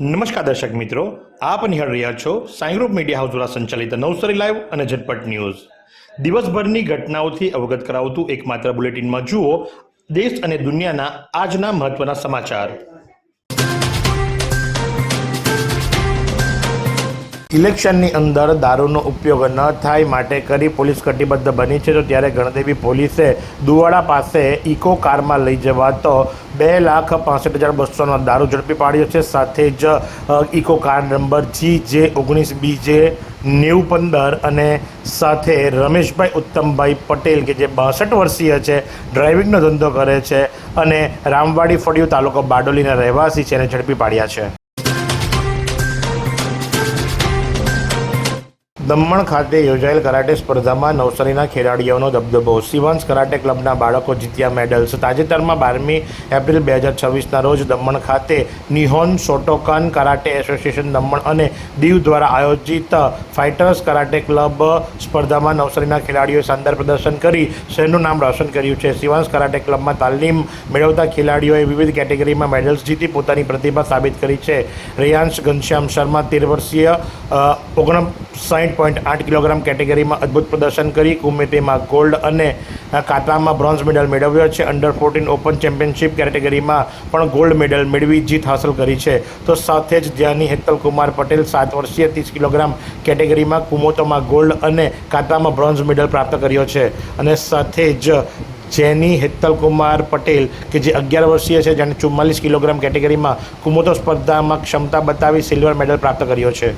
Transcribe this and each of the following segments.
નમસ્કાર દર્શક મિત્રો, આપ નિહાળ રહ્યા છો સાઈ ગ્રુપ મીડિયા હાઉસ દ્વારા સંચાલિત નવસારી લાઈવ અને ઝટપટ ન્યૂઝ. દિવસભરની ઘટનાઓથી અવગત કરાવતું એકમાત્ર બુલેટિનમાં જુઓ દેશ અને દુનિયાના આજના મહત્વના સમાચાર. ઇલેક્શનની અંદર દારૂનો ઉપયોગ ન થાય માટે કરી પોલીસ કટિબદ્ધ બની છે. તો ત્યારે ગણદેવી પોલીસે દુવાડા પાસે ઇકો કારમાં લઈ જવાતો 2,65,200નો દારૂ ઝડપી પાડ્યો છે. સાથે જ ઇકો કાર નંબર GJ19B9015 અને સાથે રમેશભાઈ ઉત્તમભાઈ પટેલ કે જે 62 વર્ષીય છે, ડ્રાઇવિંગનો ધંધો કરે છે અને રામવાડી ફળિયું તાલુકો બારડોલીના રહેવાસી છે, એને ઝડપી પાડ્યા છે. દમણ ખાતે યોજાયેલ કરાટે સ્પર્ધામાં નવસારીના ખેલાડીઓનો દબદબો. શિવાંશ કરાટે ક્લબના બાળકો જીત્યા મેડલ્સ. તાજેતરમાં 12મી એપ્રિલ 2026ના રોજ દમણ ખાતે નિહોન શોટોકાન કરાટે એસોસિએશન દમણ અને દીવ દ્વારા આયોજિત ફાઇટર્સ કરાટે ક્લબ સ્પર્ધામાં નવસારીના ખેલાડીઓએ શાનદાર પ્રદર્શન કરી શહેરનું નામ રોશન કર્યું છે. શિવાંશ કરાટે ક્લબમાં તાલીમ મેળવતા ખેલાડીઓએ વિવિધ કેટેગરીમાં મેડલ્સ જીતી પોતાની પ્રતિભા સાબિત કરી છે. રેયાંશ ઘનશ્યામ શર્મા 13 વર્ષીય 59.8 કિલોગ્રામ કેટેગરીમાં અદ્ભુત પ્રદર્શન કરી કુમેટીમાં ગોલ્ડ અને કાતામાં બ્રોન્ઝ મેડલ મેળવ્યો છે. અંડર 14 ઓપન ચેમ્પિયનશિપ કેટેગરીમાં પણ ગોલ્ડ મેડલ મેળવી જીત હાંસલ કરી છે. તો સાથે જ જ્યાંની હેતલ કુમાર પટેલ 7 વર્ષીય 30 કિલોગ્રામ કેટેગરીમાં કુમોતોમાં ગોલ્ડ અને કાતામાં બ્રોન્ઝ મેડલ પ્રાપ્ત કર્યો છે. અને સાથે જ જેની હેતલ કુમાર પટેલ કે જે 11 વર્ષીય છે, જેણે 44 કિલોગ્રામ કેટેગરીમાં કુમોતો સ્પર્ધામાં ક્ષમતા બતાવી સિલ્વર મેડલ પ્રાપ્ત કર્યો છે.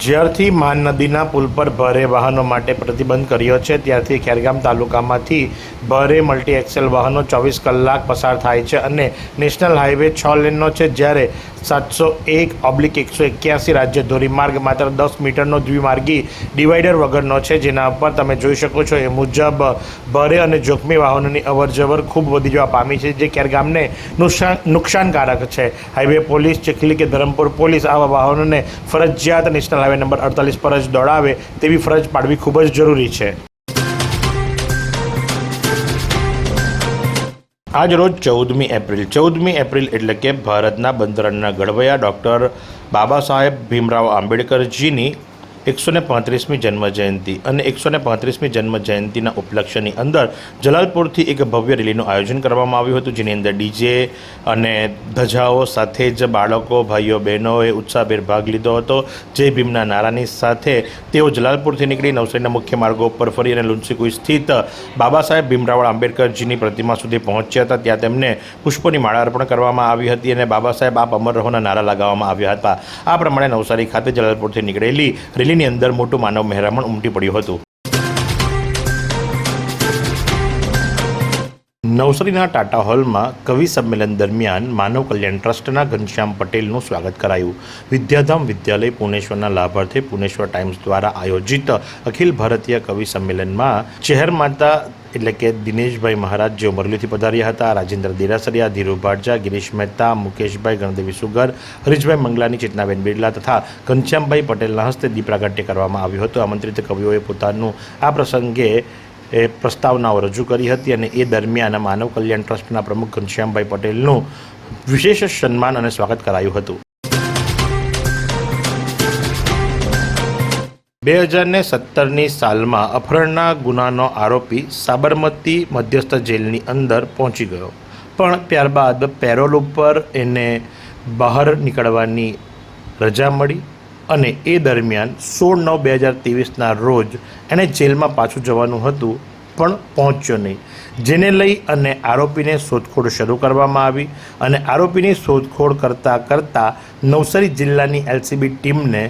જ્યારથી માન નદીના પુલ પર ભારે વાહનો માટે પ્રતિબંધ કર્યો છે, ત્યારથી ખેરગામ તાલુકામાંથી ભારે મલ્ટી એક્સેલ વાહનો 24 કલાક પસાર થાય છે અને નેશનલ હાઈવે 6 લેનનો છે, જ્યારે 701/181 રાજ્ય ધોરીમાર્ગ માત્ર 10 મીટરનો દ્વિમાર્ગી ડિવાઈડર વગરનો છે. જેના પર તમે જોઈ શકો છો એ મુજબ ભારે અને જોખમી વાહનોની અવરજવર ખૂબ વધી જવા પામી છે, જે ખેરગામને નુકસાનકારક છે. હાઈવે પોલીસ, ચીખલી કે ધરમપુર પોલીસ આવા વાહનોને ફરજિયાત નેશનલ હાઈવે નંબર 48 પર જ દોડાવે તેવી ફરજ પાડવી ખૂબ જ જરૂરી છે. આજ રોજ 14મી એપ્રિલ એટલે કે ભારતના બંધારણના ઘડવૈયા ડૉક્ટર બાબા સાહેબ ભીમરાવ આંબેડકરજીની 135મી જન્મજયંતિ અને 135મી જન્મજયંતિના ઉપલક્ષ્યની અંદર જલાલપુરથી એક ભવ્ય રેલીનું આયોજન કરવામાં આવ્યું હતું, જેની અંદર ડીજે અને ધજાઓ સાથે જ બાળકો, ભાઈઓ, બહેનોએ ઉત્સાહભેર ભાગ લીધો હતો. જય ભીમના નારાની સાથે તેઓ જલાલપુરથી નીકળી નવસારીના મુખ્ય માર્ગો ઉપર ફરી અને લુન્સીકુઈ સ્થિત બાબા સાહેબ ભીમરાવ આંબેડકરજીની પ્રતિમા સુધી પહોંચ્યા હતા. ત્યાં તેમને પુષ્પોની માળા અર્પણ કરવામાં આવી હતી અને બાબા સાહેબ આપ અમર રહોના નારા લગાવવામાં આવ્યા હતા. આ પ્રમાણે નવસારી ખાતે જલાલપુરથી નીકળેલી રેલીની અંદર મોટું માનવ મહેરામણ ઉમટી પડ્યું હતું. નવસારીના ટાટા હોલમાં કવિ સંમેલન દરમિયાન માનવ કલ્યાણ ટ્રસ્ટના ઘનશ્યામ પટેલનું સ્વાગત કરાયું. વિદ્યાધામ વિદ્યાલય પુણેશ્વરના લાભાર્થે પુણેશ્વર ટાઈમ્સ દ્વારા આયોજિત અખિલ ભારતીય કવિ સંમેલનમાં ચહેર માતા એટલે કે દિનેશભાઈ મહારાજ જેઓ મરલીથી પધાર્યા હતા, રાજેન્દ્ર દેરાસરિયા, ધીરુ ભાટજા, ગિરીશ મહેતા, મુકેશભાઈ, ગણદેવી સુગર, હરીશભાઈ મંગલાની, ચેતનાબેન બિરલા તથા ઘનશ્યામભાઈ પટેલના હસ્તે દીપ પ્રાગટ્ય કરવામાં આવ્યું હતું. આમંત્રિત કવિઓએ પોતાનું આ પ્રસંગે પ્રસ્તાવનાઓ રજૂ કરી હતી અને એ દરમિયાન માનવ કલ્યાણ ટ્રસ્ટના પ્રમુખ ઘનશ્યામભાઈ પટેલનું વિશેષ સન્માન અને સ્વાગત કરાયું હતું. 2017ની સાલમાં અપહરણના ગુનાનો આરોપી સાબરમતી મધ્યસ્થ જેલની અંદર પહોંચી ગયો, પણ ત્યારબાદ પેરોલ ઉપર એને બહાર નીકળવાની રજા મળી અને એ દરમિયાન 16/9/2023ના રોજ એણે જેલમાં પાછું જવાનું હતું, પણ પહોંચ્યો નહીં. જેને લઈ અને આરોપીને શોધખોળ શરૂ કરવામાં આવી અને આરોપીની શોધખોળ કરતાં નવસારી જિલ્લાની LCB ટીમને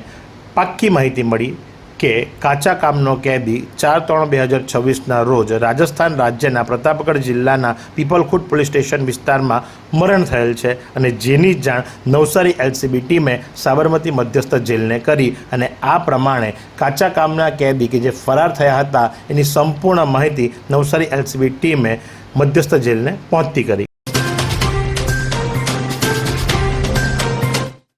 પાક્કી માહિતી મળી કે કાચા કામનો કેદી 4/3/2026ના રોજ રાજસ્થાન રાજ્યના પ્રતાપગઢ જિલ્લાના પીપલખુટ પોલીસ સ્ટેશન વિસ્તારમાં મરણ થયેલ છે અને જેની જાણ નવસારી LCB ટીમે સાબરમતી મધ્યસ્થ જેલને કરી અને આ પ્રમાણે કાચા કામના કેદી કે જે ફરાર થયા હતા એની સંપૂર્ણ માહિતી નવસારી LCB ટીમે મધ્યસ્થ જેલને પહોંચતી કરી.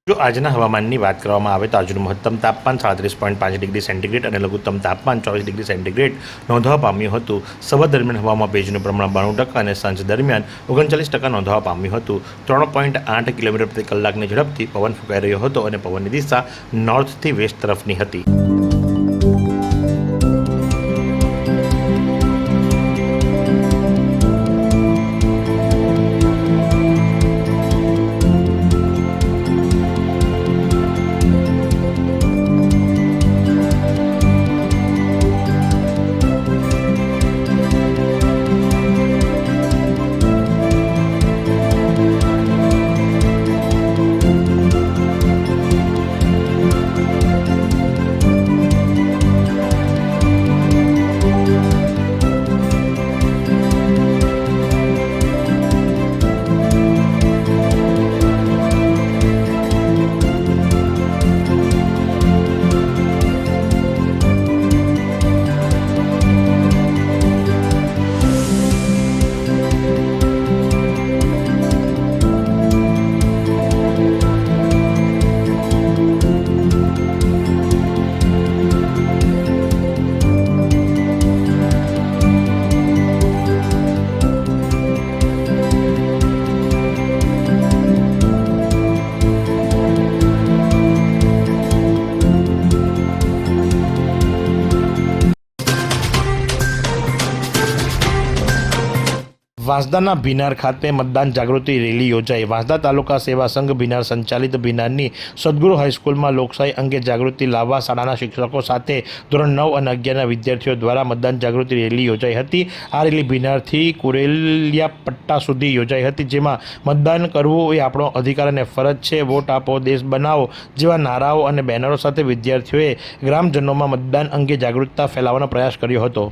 જો આજના હવામાનની વાત કરવામાં આવે તો આજનું મહત્તમ તાપમાન 37.5 ડિગ્રી સેન્ટીગ્રેડ અને લઘુત્તમ તાપમાન 24 ડિગ્રી સેન્ટીગ્રેડ નોંધવા પામ્યું હતું. સવાર દરમિયાન હવામાં ભેજનું પ્રમાણ 92% અને સાંજ દરમિયાન 39% નોંધવા પામ્યું હતું. 3.8 કિલોમીટર પ્રતિ કલાકની ઝડપથી પવન ફૂંકાઈ રહ્યો હતો અને પવનની દિશા નોર્થથી વેસ્ટ તરફની હતી. વાંસદાના ભીનાર ખાતે મતદાન જાગૃતિ રેલી યોજાઈ. વાંસદા તાલુકા સેવા સંઘ ભીનાર સંચાલિત ભીનારની સદગુરુ હાઈસ્કૂલમાં લોકશાહી અંગે જાગૃતિ લાવવા શાળાના શિક્ષકો સાથે ધોરણ 9 અને 11ના વિદ્યાર્થીઓ દ્વારા મતદાન જાગૃતિ રેલી યોજાઈ હતી. આ રેલી ભીનારથી કુરેલિયા પટ્ટા સુધી યોજાઈ હતી, જેમાં મતદાન કરવું એ આપણો અધિકાર અને ફરજ છે, વોટ આપો, દેશ બનાવો જેવા નારાઓ અને બેનરો સાથે વિદ્યાર્થીઓએ ગ્રામજનોમાં મતદાન અંગે જાગૃતતા ફેલાવવાનો પ્રયાસ કર્યો હતો.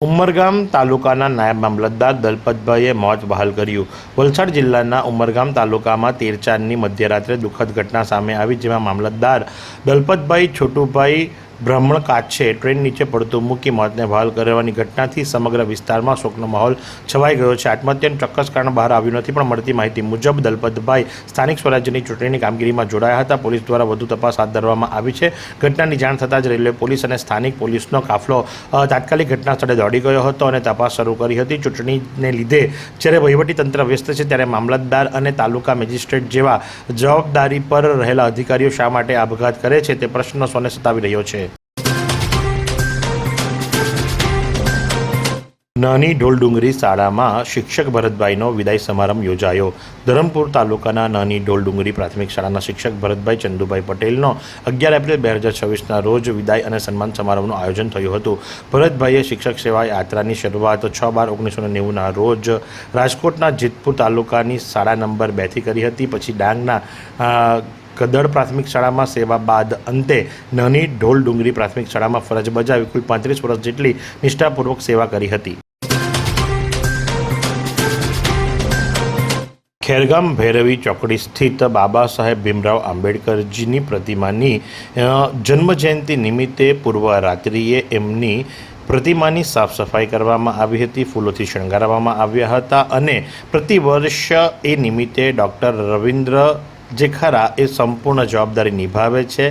ઉમરગામ તાલુકાના નાયબ મામલતદાર દલપતભાઈએ મોત બહાલ કર્યું. વલસાડ જિલ્લાના ઉમરગામ તાલુકામાં 13/4ની મધ્યરાત્રે દુઃખદ ઘટના સામે આવી, જેમાં મામલતદાર દલપતભાઈ છોટુભાઈ બ્રાહ્મણ કાછે ટ્રેન નીચે પડતું મૂકી મોતને બહાલ કરવાની ઘટનાથી સમગ્ર વિસ્તારમાં શોકનો માહોલ છવાઈ ગયો છે. આત્મહત્યાનું ચોક્કસ કારણ બહાર આવ્યું નથી, પણ મળતી માહિતી મુજબ દલપતભાઈ સ્થાનિક સ્વરાજ્યની ચૂંટણીની કામગીરીમાં જોડાયા હતા. પોલીસ દ્વારા વધુ તપાસ હાથ ધરવામાં આવી છે. ઘટનાની જાણ થતાં જ રેલવે પોલીસ અને સ્થાનિક પોલીસનો કાફલો તાત્કાલિક ઘટના સ્થળે દોડી ગયો હતો અને તપાસ શરૂ કરી હતી. ચૂંટણીને લીધે જ્યારે વહીવટીતંત્ર વ્યસ્ત છે, ત્યારે મામલતદાર અને તાલુકા મેજિસ્ટ્રેટ જેવા જવાબદારી પર રહેલા અધિકારીઓ શા માટે આપઘાત કરે છે, તે પ્રશ્ન સૌને સતાવી રહ્યો છે. નાની ઢોલડુંગરી શાળામાં શિક્ષક ભરતભાઈનો વિદાય સમારંભ યોજાયો. ધરમપુર તાલુકાના નાની ઢોલડુંગરી પ્રાથમિક શાળાના શિક્ષક ભરતભાઈ ચંદુભાઈ પટેલનો 11 એપ્રિલ 2026ના રોજ વિદાય અને સન્માન સમારંભનું આયોજન થયું હતું. ભરતભાઈએ શિક્ષક સેવા યાત્રાની શરૂઆત 6/12/1990ના રોજ રાજકોટના જેતપુર તાલુકાની શાળા નંબર 2થી કરી હતી. પછી ડાંગના કદડ પ્રાથમિક શાળામાં સેવા બાદ અંતે નાની ઢોલડુંગરી પ્રાથમિક શાળામાં ફરજ બજાવી કુલ 35 વર્ષ જેટલી નિષ્ઠાપૂર્વક સેવા કરી હતી. ખેરગામ ભૈરવી ચોકડી સ્થિત બાબા સાહેબ ભીમરાવ આંબેડકરજીની પ્રતિમાની જન્મજયંતિ નિમિત્તે પૂર્વ રાત્રિએ એમની પ્રતિમાની સાફ સફાઈ કરવામાં આવી હતી, ફૂલોથી શણગારવામાં આવ્યા હતા અને પ્રતિવર્ષ એ નિમિત્તે ડૉક્ટર રવિન્દ્ર જેખારા એ સંપૂર્ણ જવાબદારી નિભાવે છે.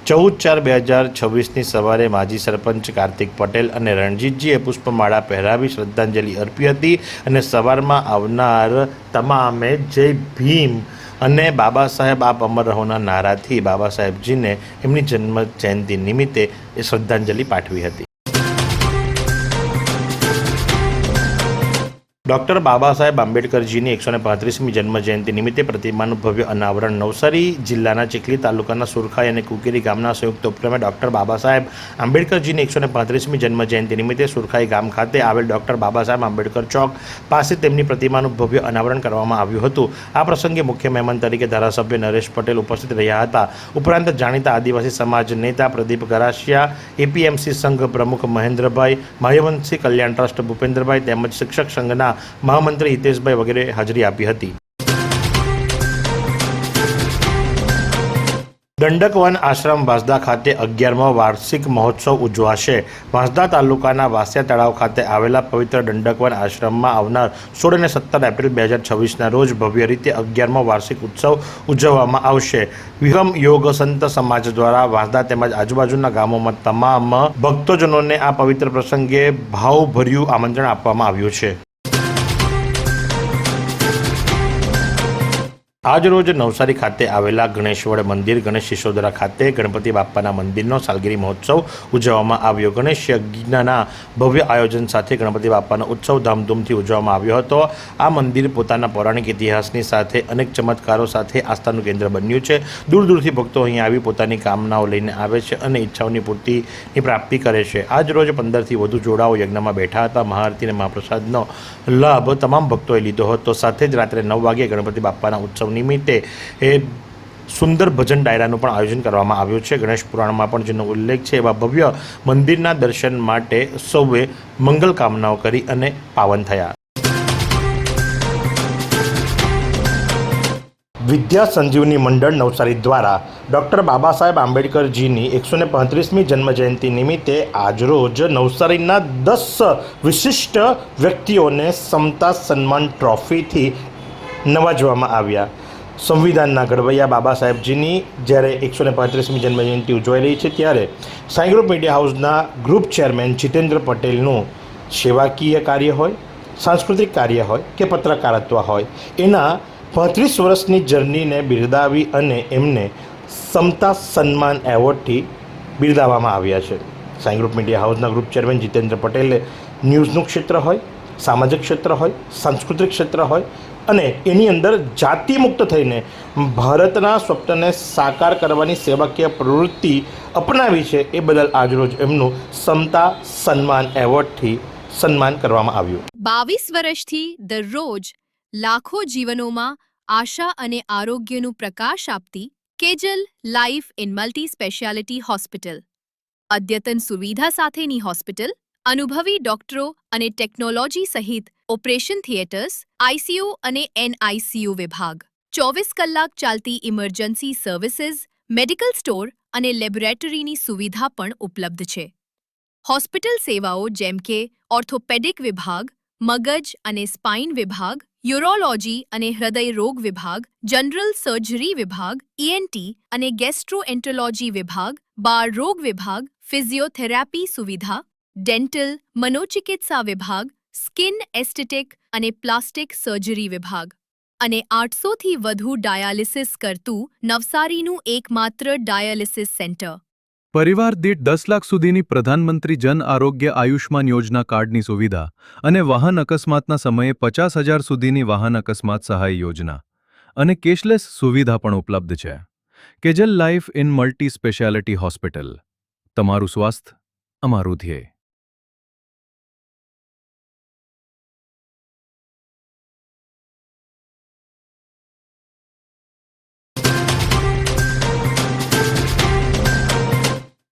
14/4/2026ની સવારે માજી સરપંચ કાર્તિક પટેલ અને રણજીતજીએ પુષ્પમાળા પહેરાવી શ્રદ્ધાંજલિ અર્પી હતી અને સવારમાં આવનાર તમામે જય ભીમ અને બાબા સાહેબ આપ અમર રહોના નારાથી બાબા સાહેબજીને એમની જન્મ જયંતિ નિમિત્તે શ્રદ્ધાંજલિ પાઠવી હતી. ડૉક્ટર બાબા સાહેબ આંબેડકરજીની 135મી જન્મજયંતિ નિમિત્તે પ્રતિમાનું ભવ્ય અનાવરણ નવસારી જિલ્લાના ચીખલી તાલુકાના સુરખાઈ અને કુકેરી ગામના સંયુક્ત ઉપક્રમે ડૉક્ટર બાબા સાહેબ આંબેડકરજીની 135મી જન્મજયંતિ નિમિત્તે સુરખાઈ ગામ ખાતે આવેલ ડૉક્ટર બાબા સાહેબ આંબેડકર ચોક પાસે તેમની પ્રતિમાનું ભવ્ય અનાવરણ કરવામાં આવ્યું હતું. આ પ્રસંગે મુખ્ય મહેમાન તરીકે ધારાસભ્ય નરેશ પટેલ ઉપસ્થિત રહ્યા હતા. ઉપરાંત જાણીતા આદિવાસી સમાજ નેતા પ્રદીપ ગરાસિયા, એપીએમસી સંઘ પ્રમુખ મહેન્દ્રભાઈ, માયવંશી કલ્યાણ ટ્રસ્ટ ભૂપેન્દ્રભાઈ તેમજ શિક્ષક સંઘના મહામંત્રી હિતેશભાઈ વગેરે હાજરી આપી હતી. દંડકવન આશ્રમ વાંસદા ખાતે 11મો વાર્ષિક મહોત્સવ ઉજવાશે। વાંસદા તાલુકાના વાસિયા તળાવ ખાતે આવેલા પવિત્ર દંડકવન આશ્રમમાં આવનાર 16 અને 17 એપ્રિલ 2026ના રોજ ભવ્ય રીતે 11મો વાર્ષિક ઉત્સવ ઉજવવામાં આવશે। વિહમ યોગ સંત સમાજ દ્વારા વાંસદા તેમજ આજુબાજુના ગામોમાં તમામ ભક્તજનોને આ પવિત્ર પ્રસંગે ભાવભર્યું આમંત્રણ આપવામાં આવ્યું છે। આજ રોજ નવસારી ખાતે આવેલા ગણેશવડ મંદિર ગણેશ સિસોદરા ખાતે ગણપતિ બાપ્પાના મંદિરનો સાલગીરી મહોત્સવ ઉજવવામાં આવ્યો। ગણેશ યજ્ઞના ભવ્ય આયોજન સાથે ગણપતિ બાપ્પાનો ઉત્સવ ધામધૂમથી ઉજવવામાં આવ્યો હતો। આ મંદિર પોતાના પૌરાણિક ઇતિહાસની સાથે અનેક ચમત્કારો સાથે આસ્થાનું કેન્દ્ર બન્યું છે। દૂર દૂરથી ભક્તો અહીં આવી પોતાની કામનાઓ લઈને આવે છે અને ઈચ્છાઓની પૂર્તિની પ્રાપ્તિ કરે છે। આજ રોજ 15થી વધુ જોડાઓ યજ્ઞમાં બેઠા હતા। મહાઆરતી અને મહાપ્રસાદનો લાભ તમામ ભક્તોએ લીધો હતો। સાથે જ રાત્રે 9 વાગ્યે ગણપતિ બાપ્પાના ઉત્સવ નિમિત્તે સુંદર ભજન ડાયરાનું પણ આયોજન કરવામાં આવ્યું છે। ગણેશ પુરાણમાં પણ જેનો ઉલ્લેખ છે એવા ભવ્ય મંદિરના દર્શન માટે સૌએ મંગલ કામનાઓ કરી અને પાવન થયા। વિદ્યા સંજીવની મંડળ નવસારી દ્વારા ડૉક્ટર બાબા સાહેબ આંબેડકરજીની 135મી જન્મજયંતિ નિમિત્તે આજરોજ નવસારીના 10 વિશિષ્ટ વ્યક્તિઓને સમતા સન્માન ટ્રોફીથી નવાજવામાં આવ્યા। સંવિધાનના ઘડવૈયા બાબા સાહેબજીની જ્યારે 135મી જન્મજયંતિ ઉજવાઈ રહી છે ત્યારે સાઈ ગ્રુપ મીડિયા હાઉસના ગ્રુપ ચેરમેન જીતેન્દ્ર પટેલનું સેવાકીય કાર્ય હોય, સાંસ્કૃતિક કાર્ય હોય કે પત્રકારત્વ હોય, એના 35 વર્ષની જર્નીને બિરદાવી અને એમને સમતા સન્માન એવોર્ડથી બિરદાવવામાં આવ્યા છે। સાઈ ગ્રુપ મીડિયા હાઉસના ગ્રુપ ચેરમેન જીતેન્દ્ર પટેલે ન્યૂઝનું ક્ષેત્ર હોય, સામાજિક ક્ષેત્ર હોય, સાંસ્કૃતિક ક્ષેત્ર હોય અને એની અંદર જાતિમુક્ત થઈને ભારતના સ્વપ્નને સાકાર કરવાની સેવાકીય પ્રવૃત્તિ અપનાવી છે। એ બદલ આજરોજ એમનું સમતા સન્માન એવોર્ડથી સન્માન કરવામાં આવ્યું। 22 વર્ષથી દરરોજ લાખો જીવનોમાં આશા અને આરોગ્યનું પ્રકાશ આપતી Kejal life in multi speciality hospital, અદ્યતન સુવિધા સાથેની હોસ્પિટલ, અનુભવી ડોક્ટરો અને ટેકનોલોજી સહિત ઓપરેશન થિયેટર્સ, આઈસીયુ અને એનઆઈસીયુ વિભાગ, 24 કલાક ચાલતી ઇમરજન્સી સર્વિસીસ, મેડિકલ સ્ટોર અને લેબોરેટરીની સુવિધા પણ ઉપલબ્ધ છે। હોસ્પિટલ સેવાઓ જેમ કે ઓર્થોપેડિક વિભાગ, મગજ અને સ્પાઇન વિભાગ, યુરોલોજી અને હૃદય રોગ વિભાગ, જનરલ સર્જરી વિભાગ, ઈએનટી અને ગેસ્ટ્રોએન્ટરોલોજી વિભાગ, બાળ રોગ વિભાગ, ફિઝિયોથેરાપી સુવિધા, ડેન્ટલ, મનોચિકિત્સા વિભાગ, સ્કિન એસ્થેટિક અને પ્લાસ્ટિક સર્જરી વિભાગ અને 800થી વધુ ડાયાલિસિસ કરતું નવસારીનું એકમાત્ર ડાયાલિસિસ સેન્ટર। પરિવાર દીઠ 10 લાખ સુધીની પ્રધાનમંત્રી જન આરોગ્ય આયુષ્માન યોજના કાર્ડની સુવિધા અને વાહન અકસ્માતના સમયે 50,000 સુધીની વાહન અકસ્માત સહાય યોજના અને કેશલેસ સુવિધા પણ ઉપલબ્ધ છે। Kejal life in multi speciality hospital, તમારું સ્વાસ્થ્ય અમારું ધ્યેય।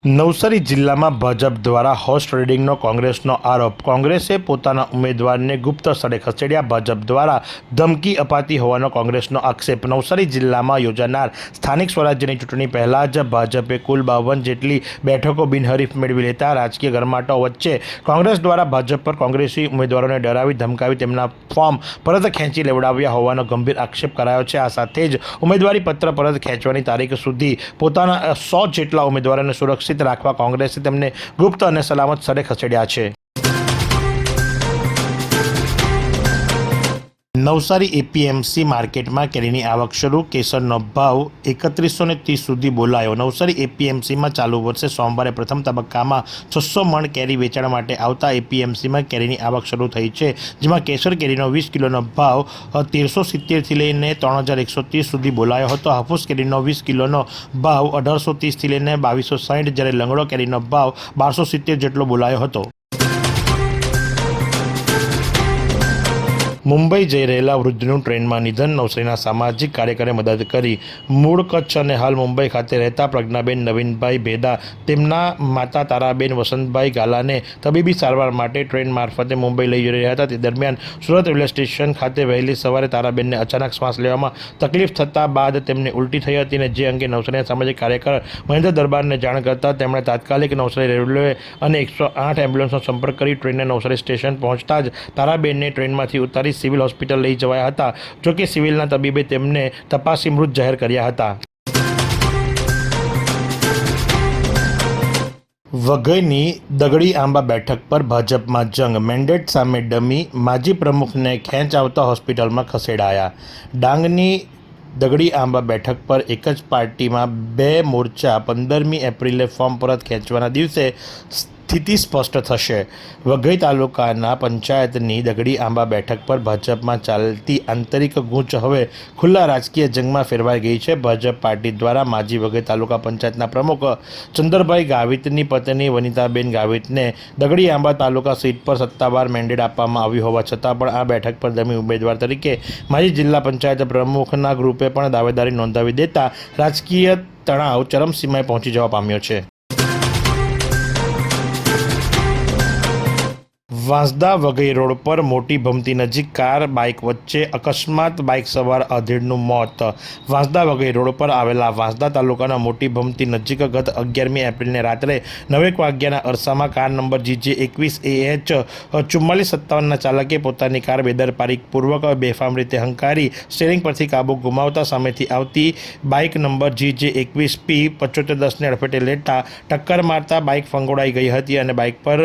નવસારી જિલ્લામાં ભાજપ દ્વારા હોર્સ ટ્રેડિંગનો કોંગ્રેસનો આરોપ। કોંગ્રેસે પોતાના ઉમેદવારને ગુપ્ત સ્થળે ખસેડ્યા, ભાજપ દ્વારા ધમકી અપાતી હોવાનો કોંગ્રેસનો આક્ષેપ। નવસારી જિલ્લામાં યોજાનાર સ્થાનિક સ્વરાજ્યની ચૂંટણી પહેલાં જ ભાજપે કુલ 52 જેટલી બેઠકો બિનહરીફ મેળવી લેતા રાજકીય ગરમાટો વચ્ચે કોંગ્રેસ દ્વારા ભાજપ પર કોંગ્રેસી ઉમેદવારોને ડરાવી ધમકાવી તેમના ફોર્મ પરત ખેંચી લેવડાવ્યા હોવાનો ગંભીર આક્ષેપ કરાયો છે। આ સાથે જ ઉમેદવારી પત્ર પરત ખેંચવાની તારીખ સુધી પોતાના 100 જેટલા ઉમેદવારોને સુરક્ષિત રાખવા કોંગ્રેસે તેમને ગુપ્ત અને સલામત સ્થળે ખસેડ્યા છે। નવસારી એપીએમસી માર્કેટમાં કેરીની આવક શરૂ, કેસરનો ભાવ 3130 સુધી બોલાયો। નવસારી એપીએમસીમાં ચાલુ વર્ષે સોમવારે પ્રથમ તબક્કામાં 600 મણ કેરી વેચાણ માટે આવતા એપીએમસીમાં કેરીની આવક શરૂ થઈ છે, જેમાં કેસર કેરીનો 20 કિલોનો ભાવ 1370થી લઈને 3130 સુધી બોલાયો હતો। હાફૂસ કેરીનો 20 કિલોનો ભાવ 1830થી લઈને 2260, જ્યારે લંગડો કેરીનો ભાવ 1270 જેટલો બોલાયો હતો। મુંબઈ જઈ રહેલા વૃદ્ધનું ટ્રેનમાં નિધન. નવસારીના સામાજિક કાર્યકરે મદદ કરી. મૂળ કચ્છ અને હાલ મુંબઈ ખાતે રહેતા પ્રજ્ઞાબેન નવીનભાઈ ભેદા તેમના માતા તારાબેન વસંતભાઈ ગાલાને તબીબી સારવાર માટે ટ્રેન મારફતે મુંબઈ લઈ જઈ રહ્યા હતા. તે દરમિયાન સુરત રેલવે સ્ટેશન ખાતે વહેલી સવારે તારાબેનને અચાનક શ્વાસ લેવામાં તકલીફ થતાં બાદ તેમને ઉલટી થઈ હતી અને જે અંગે નવસારીના સામાજિક કાર્યકર મહેન્દ્ર દરબારને જાણ કરતા તેમણે તાત્કાલિક નવસારી રેલવે અને 108 એમ્બ્યુલન્સનો સંપર્ક કરી ટ્રેનને નવસારી સ્ટેશન પહોંચતા જ તારાબેનને ટ્રેનમાંથી ઉતારી સિવિલ હોસ્પિટલ લઈ જવાયા હતા. જોકે સિવિલના તબીબે તેમને તપાસી મૃત જાહેર કર્યા હતા. વઘઈની દગડી આંબા બેઠક પર ભાજપમાં જંગ. મેન્ડેટ સામે ડમી. માજી પ્રમુખને ખેંચ આવતા હોસ્પિટલમાં ખસેડાયા. ડાંગની દગડી આંબા બેઠક પર એક જ પાર્ટીમાં બે મોરચા. 15મી એપ્રિલે ફોર્મ પરત ખેંચવાના દિવસે સ્થિતિ સ્પષ્ટ થશે. વઘઈ તાલુકાના પંચાયતની દગડી આંબા બેઠક પર ભાજપમાં ચાલતી આંતરિક ગૂંચ હવે ખુલ્લા રાજકીય જંગમાં ફેરવાઈ ગઈ છે. ભાજપ પાર્ટી દ્વારા માજી વઘઈ તાલુકા પંચાયતના પ્રમુખ ચંદરભાઈ ગાવિતની પત્ની વનિતાબેન ગાવિતને દગડી આંબા તાલુકા સીટ પર સત્તાવાર મેન્ડેટ આપવામાં આવ્યું હોવા છતાં પણ આ બેઠક પર દમી ઉમેદવાર તરીકે માજી જિલ્લા પંચાયત પ્રમુખના ગ્રુપે પણ દાવેદારી નોંધાવી દેતા રાજકીય તણાવ ચરમસીમાએ પહોંચી જવા પામ્યો છે. વાંસદા વઘઈ રોડ પર મોટી ભમતી નજીક કાર બાઇક વચ્ચે અકસ્માત. બાઇક સવાર અધેડનું મોત. વાંસદા વઘઈ રોડ પર આવેલા વાંસદા તાલુકાના મોટી ભમતી નજીક ગત 11મી એપ્રિલને રાત્રે 9 વાગ્યાના અરસામાં કાર નંબર GJ21AH 4457ના ચાલકે પોતાની કાર બેદરકારીપૂર્વક બેફામ રીતે હંકારી સ્ટીયરિંગ પરથી કાબુ ગુમાવતા સામેથી આવતી બાઇક નંબર GJ21P 7510ને અડફેટે લેતા ટક્કર મારતા બાઇક ફંગોળાઈ ગઈ હતી અને બાઇક પર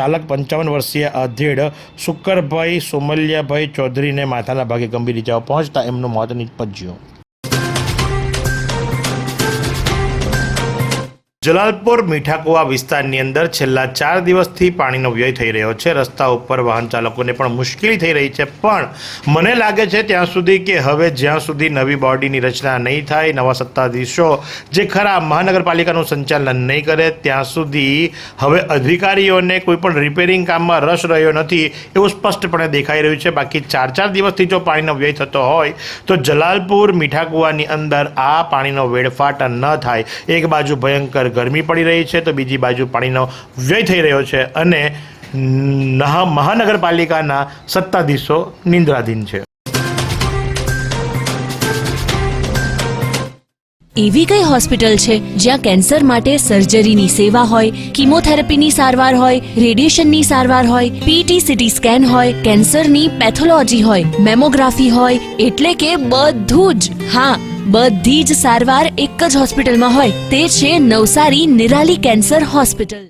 ચાલક 55 વર્ષીય અધેડ શુક્કરભાઈ સોમલિયાભાઈ ચૌધરીને માથાના ભાગે ગંભીર ઇજાઓ પહોંચતા એમનું મોત નીપજ્યું. જલાલપોર મીઠાકુવા વિસ્તારની અંદર છેલ્લા 4 દિવસથી પાણીનો વ્યય થઈ રહ્યો છે. રસ્તા ઉપર વાહન ચાલકોને પણ મુશ્કેલી થઈ રહી છે. પણ મને લાગે છે ત્યાં સુધી કે હવે જ્યાં સુધી નવી બોડીની રચના નહીં થાય, નવા સત્તાધીશો જે ખરા મહાનગરપાલિકાનું સંચાલન નહીં કરે ત્યાં સુધી હવે અધિકારીઓને કોઈ પણ રિપેરિંગ કામમાં રસ રહ્યો નથી એવું સ્પષ્ટપણે દેખાઈ રહ્યું છે. બાકી 4 દિવસથી જો પાણીનો વ્યય થતો હોય તો જલાલપુર મીઠાકુવાની અંદર આ પાણીનો વેડફાટ ન થાય. એક બાજુ ભયંકર ગરમી પડી રહી છે તો બીજી બાજુ પાણીનો વ્યય થઈ રહ્યો છે અને મહાનગરપાલિકાના સત્તાધીશો નિંદ્રાધીન છે. એવી કઈ હોસ્પિટલ છે જ્યાં કેન્સર માટે સર્જરીની સેવા હોય, કીમોથેરાપીની સારવાર હોય, રેડિયેશનની સારવાર હોય, પીટી સીટી સ્કેન હોય, કેન્સરની પેથોલોજી હોય, મેમોગ્રાફી હોય, એટલે કે બધું જ. હા, બધી જ સારવાર એક જ હોસ્પિટલમાં હોય. તે છે નવસારી નિરાલી કેન્સર હોસ્પિટલ.